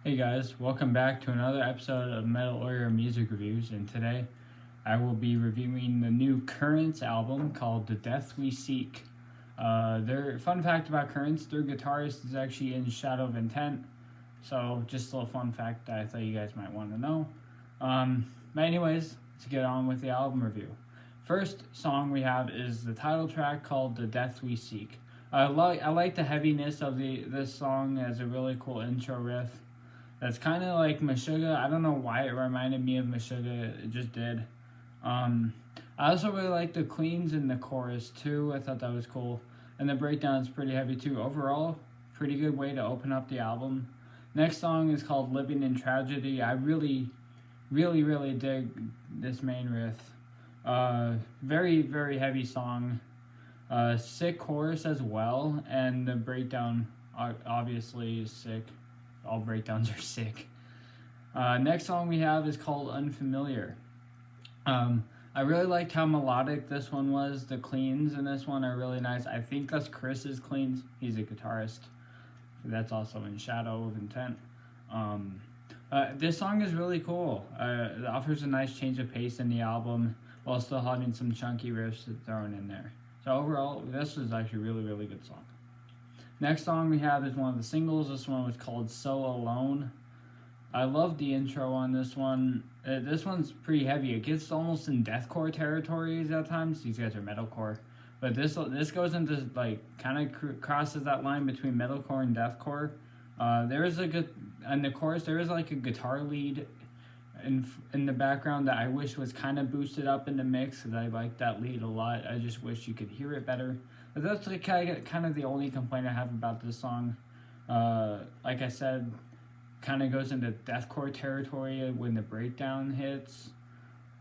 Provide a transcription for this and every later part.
Hey guys, welcome back to another episode of Metal Oreo Music Reviews, and today I will be reviewing the new Currents album called The Death We Seek. Their fun fact about Currents, their guitarist is actually in Shadow of Intent, so just a little fun fact that I thought you guys might want to know. But anyways, let's get on with the album review. First song we have is the title track called The Death We Seek. I like the heaviness of this song as a really cool intro riff. That's kind of like Meshuggah. I don't know why it reminded me of Meshuggah. It just did. I also really like the cleans in the chorus too. I thought that was cool. And the breakdown is pretty heavy too. Overall, pretty good way to open up the album. Next song is called Living in Tragedy. I really dig this main riff. Very, very heavy song. Sick chorus as well. And the breakdown obviously is sick. All breakdowns are sick. Next song we have is called Unfamiliar. I really liked how melodic this one was. The cleans in this one are really nice. I think that's Chris's cleans. He's a guitarist. That's also in Shadow of Intent. This song is really cool. It offers a nice change of pace in the album while still having some chunky riffs thrown in there. So overall, this is actually a really good song. Next song we have is one of the singles. This one was called So Alone. I love the intro on this one. This one's pretty heavy. It gets almost in deathcore territories at times. These guys are metalcore. But this goes into, like, kind of crosses that line between metalcore and deathcore. There is in the chorus, there is like a guitar lead in the background that I wish was kind of boosted up in the mix, because I like that lead a lot. I just wish you could hear it better. But that's like kind of the only complaint I have about this song. Like I said, kind of goes into deathcore territory when the breakdown hits.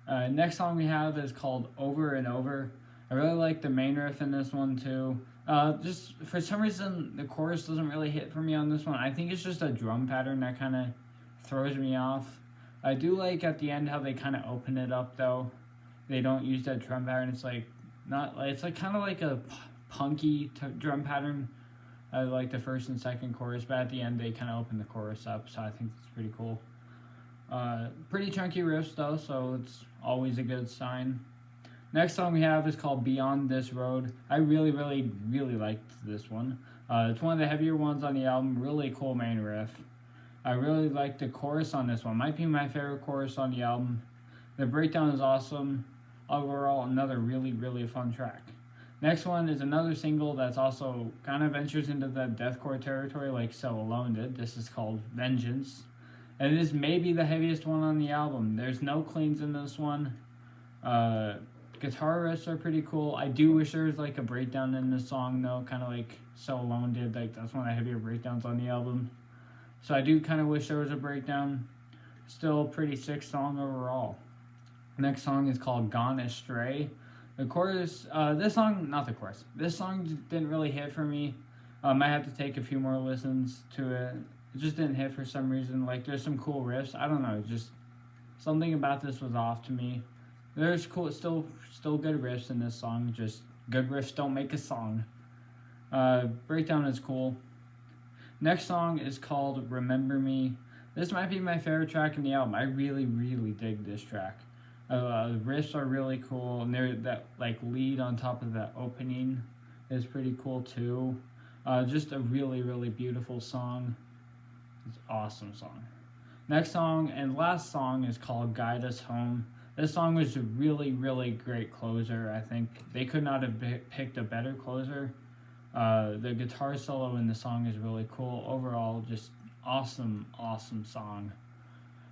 Next song we have is called Over and Over. I really like the main riff in this one too. Just for some reason the chorus doesn't really hit for me on this one. I think it's just a drum pattern that kind of throws me off. I do like at the end how they kind of open it up though. They don't use that drum pattern. It's like kind of like a punky drum pattern. I like the first and second chorus, but at the end they kind of open the chorus up, so I think that's pretty cool. Pretty chunky riffs though, so it's always a good sign. Next song we have is called Beyond This Road. I really liked this one. It's one of the heavier ones on the album. Really cool main riff. I really like the chorus on this one. Might be my favorite chorus on the album. The breakdown is awesome. Overall, another really fun track. Next one is another single that's also kind of ventures into the deathcore territory like So Alone did. This is called Vengeance. And it is maybe the heaviest one on the album. There's no cleans in this one. Guitar riffs are pretty cool. I do wish there was like a breakdown in this song though, kind of like So Alone did. Like that's one of the heavier breakdowns on the album. So I do kind of wish there was a breakdown. Still a pretty sick song overall. Next song is called Gone Astray. The chorus, this song didn't really hit for me. I have to take a few more listens to it. It just didn't hit for some reason. Like, there's some cool riffs. I don't know, just something about this was off to me. There's still good riffs in this song. Just good riffs don't make a song. Breakdown is cool. Next song is called Remember Me. This might be my favorite track in the album. I really dig this track. The riffs are really cool, and that like lead on top of that opening is pretty cool too. Just a really beautiful song. It's an awesome song. Next song and last song is called Guide Us Home. This song was a really great closer. I think they could not have picked a better closer. The guitar solo in the song is really cool. Overall, just awesome song.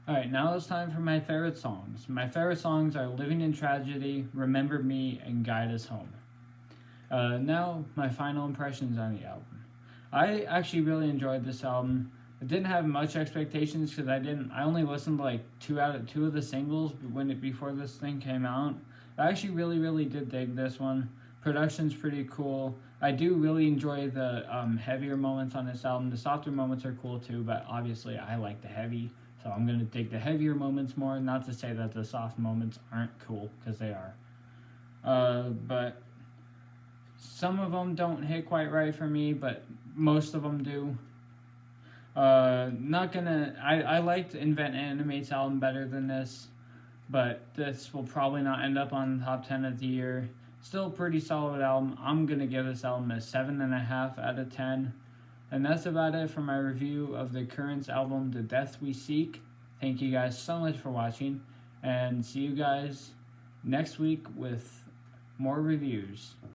Alright, now it's time for my favorite songs. My favorite songs are Living in Tragedy, Remember Me, and Guide Us Home. Now, my final impressions on the album. I actually really enjoyed this album. I didn't have much expectations because I only listened to like two of the singles before this thing came out. I actually really did dig this one. Production's pretty cool. I do really enjoy the heavier moments on this album. The softer moments are cool too, but obviously I like the heavy. So I'm going to dig the heavier moments more. Not to say that the soft moments aren't cool, because they are. But some of them don't hit quite right for me, but most of them do. Not gonna. I liked Invent Animate's album better than this, but this will probably not end up on the top 10 of the year. Still a pretty solid album. I'm gonna give this album a 7.5 out of 10. And that's about it for my review of the Currents album, The Death We Seek. Thank you guys so much for watching, and see you guys next week with more reviews.